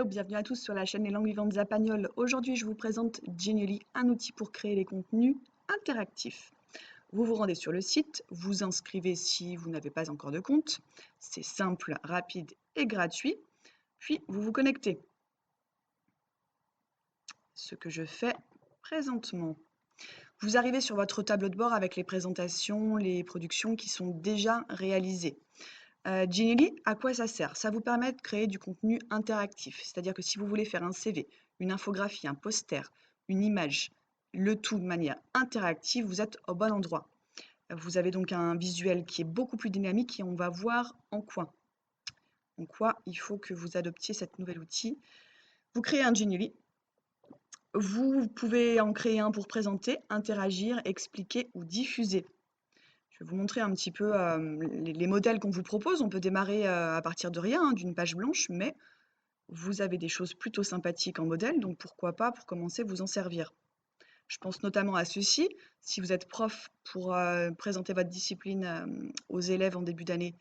Hello, bienvenue à tous sur la chaîne Les Langues Vivantes Zapagnoles. Aujourd'hui, je vous présente Genially, un outil pour créer des contenus interactifs. Vous vous rendez sur le site, vous inscrivez si vous n'avez pas encore de compte. C'est simple, rapide et gratuit. Puis, vous vous connectez. Ce que je fais présentement. Vous arrivez sur votre tableau de bord avec les présentations, les productions qui sont déjà réalisées. Genially, à quoi ça sert? Ça vous permet de créer du contenu interactif, c'est-à-dire que si vous voulez faire un CV, une infographie, un poster, une image, le tout de manière interactive, vous êtes au bon endroit. Vous avez donc un visuel qui est beaucoup plus dynamique et on va voir en quoi il faut que vous adoptiez cet nouvel outil. Vous créez un Genially. Vous pouvez en créer un pour présenter, interagir, expliquer ou diffuser. Je vais vous montrer un petit peu les modèles qu'on vous propose. On peut démarrer à partir de rien, hein, d'une page blanche, mais vous avez des choses plutôt sympathiques en modèle, donc pourquoi pas, pour commencer, vous en servir. Je pense notamment à ceci. Si vous êtes prof pour présenter votre discipline aux élèves en début d'année,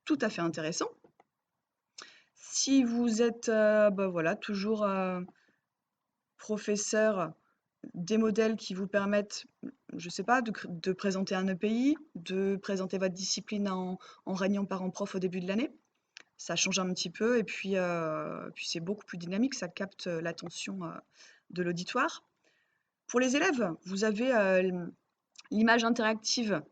tout à fait intéressant. Si vous êtes voilà, toujours professeur, des modèles qui vous permettent, je ne sais pas, de présenter un EPI, de présenter votre discipline en réunion parents-prof au début de l'année. Ça change un petit peu et puis c'est beaucoup plus dynamique, ça capte l'attention de l'auditoire. Pour les élèves, vous avez l'image interactive.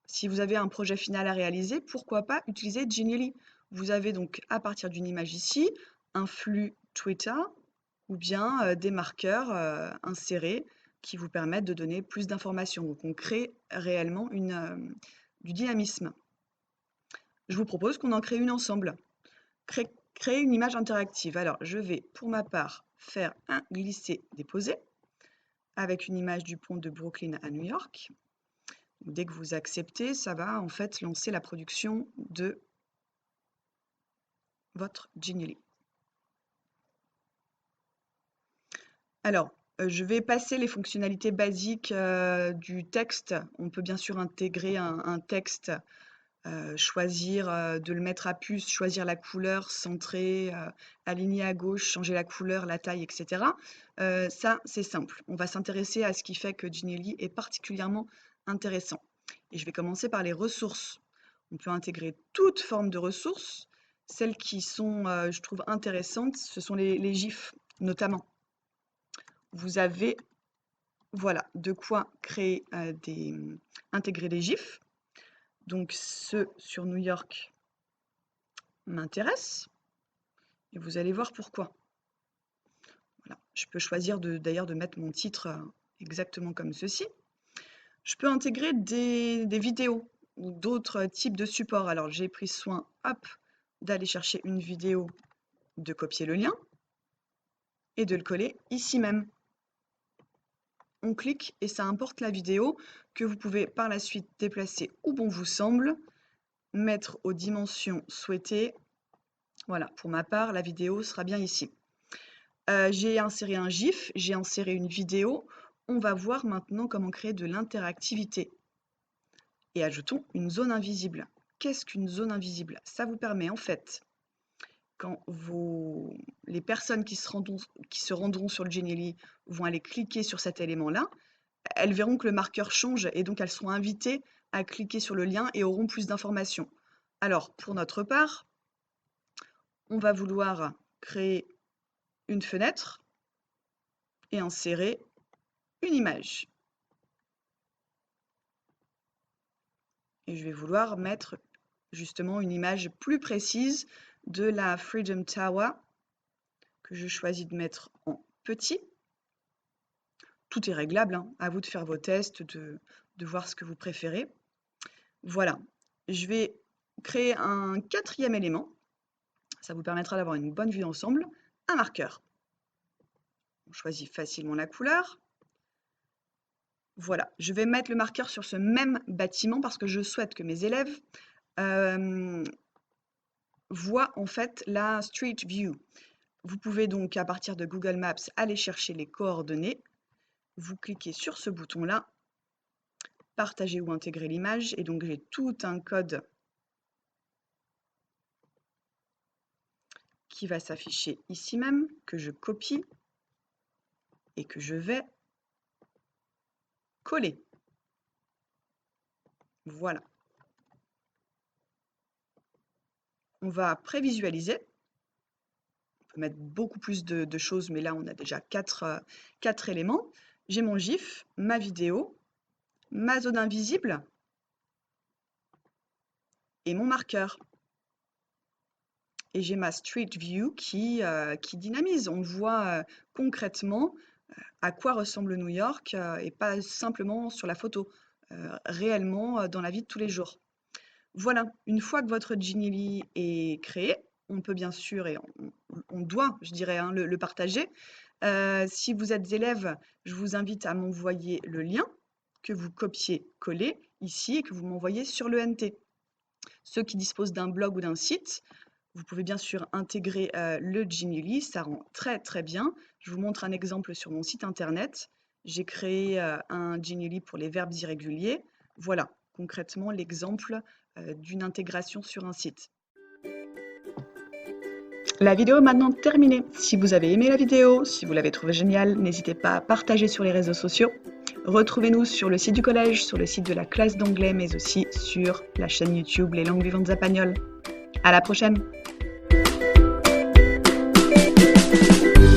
Si vous avez un projet final à réaliser, pourquoi pas utiliser Genially. Vous avez donc à partir d'une image ici, un flux Twitter ou bien des marqueurs insérés qui vous permettent de donner plus d'informations. Donc on crée réellement du dynamisme. Je vous propose qu'on en crée une ensemble. Créer une image interactive. Alors je vais pour ma part faire un glisser-déposer avec une image du pont de Brooklyn à New York. Dès que vous acceptez, ça va en fait lancer la production de votre Genially. Alors, je vais passer les fonctionnalités basiques du texte. On peut bien sûr intégrer un texte, choisir de le mettre à puce, choisir la couleur, centrer, aligner à gauche, changer la couleur, la taille, etc. Ça, c'est simple. On va s'intéresser à ce qui fait que Genially est particulièrement intéressant. Et je vais commencer par les ressources. On peut intégrer toute forme de ressources. Celles qui sont, je trouve, intéressantes, ce sont les GIFs, notamment. Vous avez, voilà, de quoi créer intégrer des GIFs. Donc, ceux sur New York m'intéressent. Et vous allez voir pourquoi. Voilà. Je peux choisir d'ailleurs de mettre mon titre exactement comme ceci. Je peux intégrer des vidéos ou d'autres types de supports. Alors, j'ai pris soin, hop, d'aller chercher une vidéo, de copier le lien et de le coller ici même. On clique et ça importe la vidéo que vous pouvez par la suite déplacer où bon vous semble, mettre aux dimensions souhaitées. Voilà, pour ma part, la vidéo sera bien ici. J'ai inséré un GIF, j'ai inséré une vidéo. On va voir maintenant comment créer de l'interactivité. Et ajoutons une zone invisible. Qu'est-ce qu'une zone invisible? Ça vous permet en fait, quand les personnes qui se rendront sur le Genially vont aller cliquer sur cet élément-là, elles verront que le marqueur change et donc elles seront invitées à cliquer sur le lien et auront plus d'informations. Alors, pour notre part, on va vouloir créer une fenêtre et insérer une image. Et je vais vouloir mettre justement une image plus précise de la Freedom Tower que je choisis de mettre en petit. Tout est réglable, hein. À vous de faire vos tests, de voir ce que vous préférez. Voilà, je vais créer un quatrième élément. Ça vous permettra d'avoir une bonne vue d'ensemble. Un marqueur. On choisit facilement la couleur. Voilà, je vais mettre le marqueur sur ce même bâtiment parce que je souhaite que mes élèves voient en fait la Street View. Vous pouvez donc à partir de Google Maps aller chercher les coordonnées. Vous cliquez sur ce bouton-là, partager ou intégrer l'image et donc j'ai tout un code qui va s'afficher ici même, que je copie et que je vais coller. Voilà. On va prévisualiser. On peut mettre beaucoup plus de choses, mais là, on a déjà 4 éléments. J'ai mon GIF, ma vidéo, ma zone invisible et mon marqueur. Et j'ai ma Street View qui dynamise. On voit concrètement à quoi ressemble New York et pas simplement sur la photo, réellement dans la vie de tous les jours. Voilà, une fois que votre Genially est créé, on peut bien sûr et on doit, je dirais, hein, le partager. Si vous êtes élève, je vous invite à m'envoyer le lien que vous copiez-collez ici et que vous m'envoyez sur le NT. Ceux qui disposent d'un blog ou d'un site, vous pouvez bien sûr intégrer le Genially, ça rend très très bien. Je vous montre un exemple sur mon site internet. J'ai créé un Genially pour les verbes irréguliers. Voilà, concrètement l'exemple d'une intégration sur un site. La vidéo est maintenant terminée. Si vous avez aimé la vidéo, si vous l'avez trouvée géniale, n'hésitez pas à partager sur les réseaux sociaux. Retrouvez-nous sur le site du collège, sur le site de la classe d'anglais, mais aussi sur la chaîne YouTube Les Langues Vivantes Espagnoles. À la prochaine!